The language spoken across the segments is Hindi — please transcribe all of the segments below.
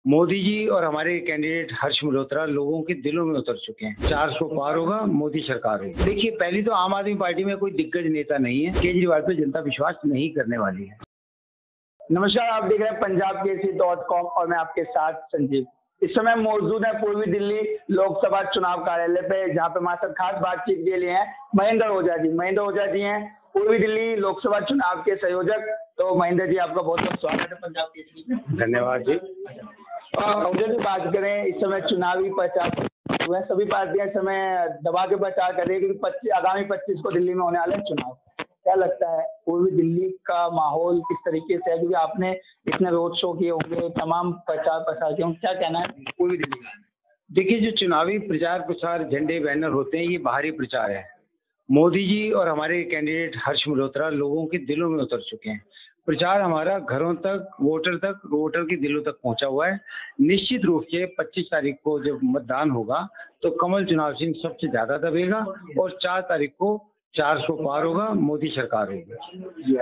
मोदी जी और हमारे कैंडिडेट हर्ष मल्होत्रा लोगों के दिलों में उतर चुके हैं। 400 पार होगा, मोदी सरकार होगी। देखिए, पहली तो आम आदमी पार्टी में कोई दिग्गज नेता नहीं है। केजरीवाल पे जनता विश्वास नहीं करने वाली है। नमस्कार, आप देख रहे हैं punjabkesari.com और मैं आपके साथ संजीव। इस समय मौजूद है पूर्वी दिल्ली लोकसभा चुनाव कार्यालय पे, जहां पे हमारे साथ खास बातचीत के लिए हैं महेंद्र ओझा जी। महेंद्र ओझा जी हैं पूर्वी दिल्ली लोकसभा चुनाव के संयोजक। तो महेंद्र जी, आपका बहुत बहुत स्वागत है पंजाब केसरी में। धन्यवाद जी। ओझा जी, बात करें, इस समय चुनावी प्रचार हुए, सभी पार्टियां इस समय दबा के प्रचार कर रही है क्योंकि आगामी 25 को दिल्ली में होने वाले चुनाव। क्या लगता है पूर्वी दिल्ली का माहौल किस तरीके से है, क्योंकि आपने इतने रोड शो किए होंगे, तमाम प्रचार प्रसार किए होंगे, क्या कहना है पूर्वी दिल्ली का? देखिए, जो चुनावी प्रचार प्रसार झंडे बैनर होते हैं, ये बाहरी प्रचार है। मोदी जी और हमारे कैंडिडेट हर्ष मल्होत्रा लोगों के दिलों में उतर चुके हैं। प्रचार हमारा घरों तक, वोटर के दिलों तक पहुंचा हुआ है। निश्चित रूप से 25 तारीख को जब मतदान होगा तो कमल चुनाव चिन्ह सबसे ज्यादा दबेगा और 4 तारीख को 400 पार होगा, मोदी सरकार होगी।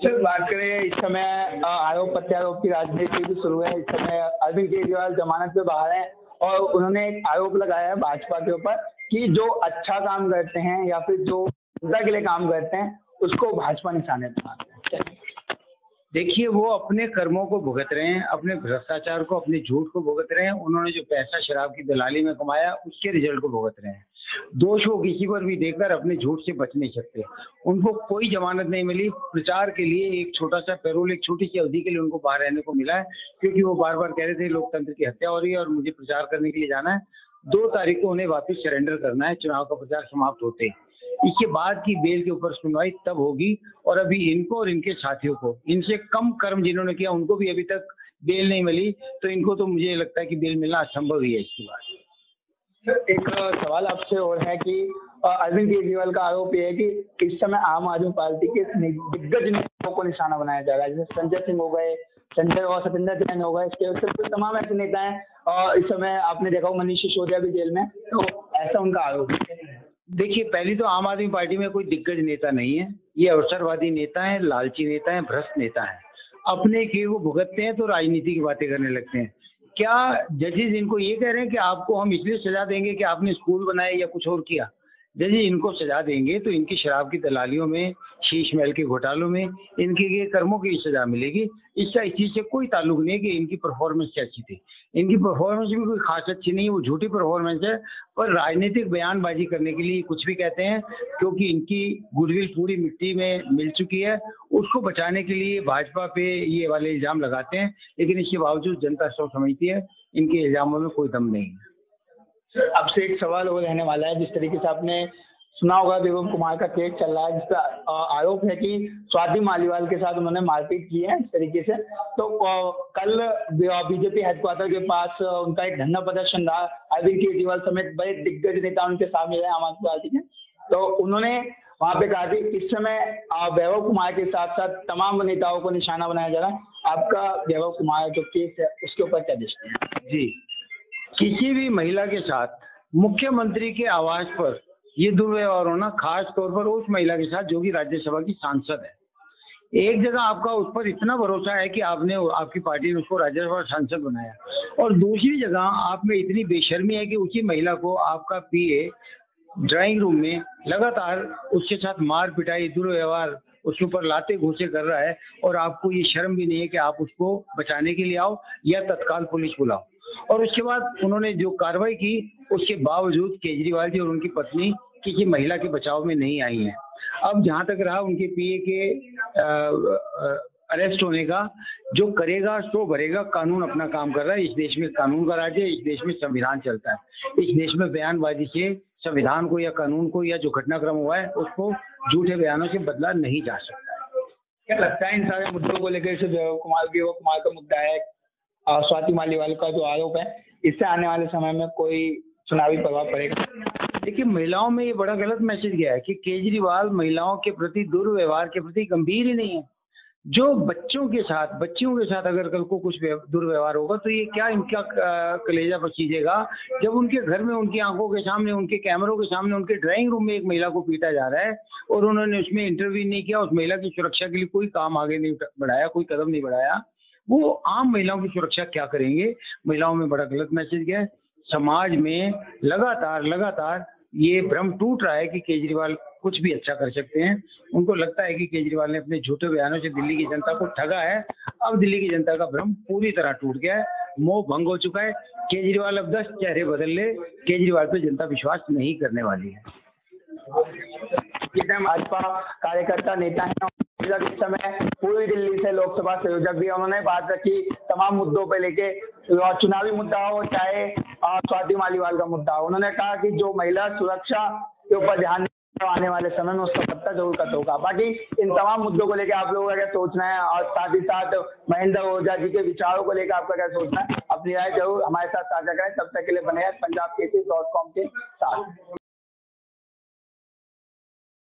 चल बात करें, इस समय आरोप प्रत्यारोप की राजनीति भी शुरू है। इस समय अरविंद केजरीवाल जमानत पे बाहर हैं और उन्होंने एक आरोप लगाया है भाजपा के ऊपर कि जो अच्छा काम करते हैं या फिर जो जनता के लिए काम करते हैं उसको भाजपा निशाने पे मारते हैं। देखिए, वो अपने कर्मों को भुगत रहे हैं, अपने भ्रष्टाचार को, अपने झूठ को भुगत रहे हैं। उन्होंने जो पैसा शराब की दलाली में कमाया उसके रिजल्ट को भुगत रहे हैं। दोष वो किसी पर भी देकर अपने झूठ से बच नहीं सकते। उनको कोई जमानत नहीं मिली। प्रचार के लिए एक छोटा सा पैरोल, एक छोटी सी अवधि के लिए उनको बाहर रहने को मिला है, क्योंकि वो बार बार कह रहे थे लोकतंत्र की हत्या हो रही है और मुझे प्रचार करने के लिए जाना है। 2 तारीख को उन्हें वापस सरेंडर करना है, चुनाव का प्रचार समाप्त होते। इसके बाद की बेल के ऊपर सुनवाई तब होगी और अभी इनको और इनके साथियों को, इनसे कम कर्म जिन्होंने किया, उनको भी अभी तक बेल नहीं मिली। तो इनको तो मुझे लगता है कि बेल मिलना असंभव ही है इसके बाद। एक सवाल आपसे और है कि अरविंद केजरीवाल का आरोप ये है कि इस समय आम आदमी पार्टी के दिग्गज नेताओं को निशाना बनाया जा रहा है, जैसे संजय सिंह हो गए, संजय और सत्येंद्र जैन हो गए, इसके तमाम ऐसे नेता हैं। और इस समय आपने देखा हो मनीष सिसोदिया भी जेल में, तो ऐसा उनका आरोप है। देखिए, पहली तो आम आदमी पार्टी में कोई दिग्गज नेता नहीं है। ये अवसरवादी नेता है, लालची नेता है, भ्रष्ट नेता है। अपने किए को भुगतते हैं तो राजनीति की बातें करने लगते हैं। क्या जजेज इनको ये कह रहे हैं कि आपको हम इसलिए सजा देंगे कि आपने स्कूल बनाए या कुछ और किया? जजेज इनको सजा देंगे तो इनकी शराब की दलालियों में, शीश महल के घोटालों में, इनके कर्मों की सजा मिलेगी। इसका इस चीज से कोई ताल्लुक नहीं है कि इनकी परफॉर्मेंस क्या अच्छी थी। इनकी परफॉर्मेंस भी कोई खास अच्छी नहीं है, वो झूठी परफॉर्मेंस है। पर राजनीतिक बयानबाजी करने के लिए कुछ भी कहते हैं, क्योंकि इनकी गुडविल पूरी मिट्टी में मिल चुकी है। उसको बचाने के लिए भाजपा पे ये वाले इल्जाम लगाते हैं, लेकिन इसके बावजूद जनता सब समझती है इनके इल्जामों में कोई दम नहीं है। आपसे एक सवाल और रहने वाला है। जिस तरीके से आपने सुना होगा विवेक कुमार का केस चल रहा है, जिसका आरोप है कि स्वाति मालीवाल के साथ उन्होंने मारपीट की है इस तरीके से। तो कल बीजेपी हेडक्वार्टर के पास उनका एक धरना प्रदर्शन रहा। अरविंद केजरीवाल समेत बड़े दिग्गज नेता उनके सामने रहे आम आदमी पार्टी के। तो उन्होंने वहां पे कहा कि इस समय वैभव कुमार के साथ साथ तमाम नेताओं को निशाना बनाया जा रहा है। आपका वैभव कुमार जो केस है उसके ऊपर क्या दृष्टि है? जी, किसी भी महिला के साथ मुख्यमंत्री के आवास पर ये दुर्व्यवहार होना, खास तौर पर उस महिला के साथ जो कि राज्यसभा की सांसद है। एक जगह आपका उस पर इतना भरोसा है कि आपकी पार्टी ने उसको राज्यसभा सांसद बनाया, और दूसरी जगह आप में इतनी बेशर्मी है कि उसी महिला को आपका पीए ड्राइंग रूम में लगातार उसके साथ मार पिटाई, दुर्व्यवहार, उसके ऊपर लाते घूसे कर रहा है, और आपको ये शर्म भी नहीं है कि आप उसको बचाने के लिए आओ या तत्काल पुलिस बुलाओ। और उसके बाद उन्होंने जो कार्रवाई की, उसके बावजूद केजरीवाल जी और उनकी पत्नी किसी महिला के बचाव में नहीं आई हैं। अब जहां तक रहा उनके पीए के अरेस्ट होने का, जो करेगा सो भरेगा। कानून अपना काम कर रहा है। इस देश में कानून का राज है, इस देश में संविधान चलता है। इस देश में बयानबाजी से संविधान को या कानून को या जो घटनाक्रम हुआ है उसको झूठे बयानों से बदला नहीं जा सकता। क्या लगता है इन सारे मुद्दों को लेकर से वैभव कुमार का मुद्दा है, स्वाति मालीवाल का जो आरोप है, इससे आने वाले समय में कोई चुनावी प्रभाव पड़ेगा? देखिए, महिलाओं में ये बड़ा गलत मैसेज गया है कि केजरीवाल महिलाओं के प्रति, दुर्व्यवहार के प्रति गंभीर ही नहीं है। जो बच्चियों के साथ अगर कल को कुछ दुर्व्यवहार होगा तो ये क्या इनका कलेजा पसीजेगा, जब उनके घर में, उनकी आंखों के सामने, उनके कैमरों के सामने, उनके ड्राइंग रूम में एक महिला को पीटा जा रहा है और उन्होंने उसमें इंटरव्यू नहीं किया, उस महिला की सुरक्षा के लिए कोई काम आगे नहीं बढ़ाया, कोई कदम नहीं बढ़ाया। वो आम महिलाओं की सुरक्षा क्या करेंगे। महिलाओं में बड़ा गलत मैसेज गया है। समाज में लगातार ये भ्रम टूट रहा है कि केजरीवाल कुछ भी अच्छा कर सकते हैं। उनको लगता है कि केजरीवाल ने अपने झूठे बयानों से दिल्ली की जनता को ठगा है। अब दिल्ली की जनता का भ्रम पूरी तरह टूट गया है, मोह भंग हो चुका है। केजरीवाल अब 10 चेहरे बदल ले, केजरीवाल पे जनता विश्वास नहीं करने वाली है। भाजपा कार्यकर्ता नेता है, इस समय पूरी दिल्ली से लोकसभा संयोजक भी उन्होंने बात रखी तमाम मुद्दों पे लेके, चुनावी मुद्दा हो चाहे स्वाति मालीवाल का मुद्दा हो। उन्होंने कहा कि जो महिला सुरक्षा के ऊपर ध्यान आने वाले समय में उसका पत्ता जरूर कट होगा। बाकी इन तमाम मुद्दों को लेकर आप लोगों का क्या सोचना है और साथ ही साथ महेंद्र ओझा जी के विचारों को लेकर आपका क्या सोचना है, अपनी राय जरूर हमारे साथ साझा करें। तब तक के लिए बने हैं पंजाब केसरी.com के साथ।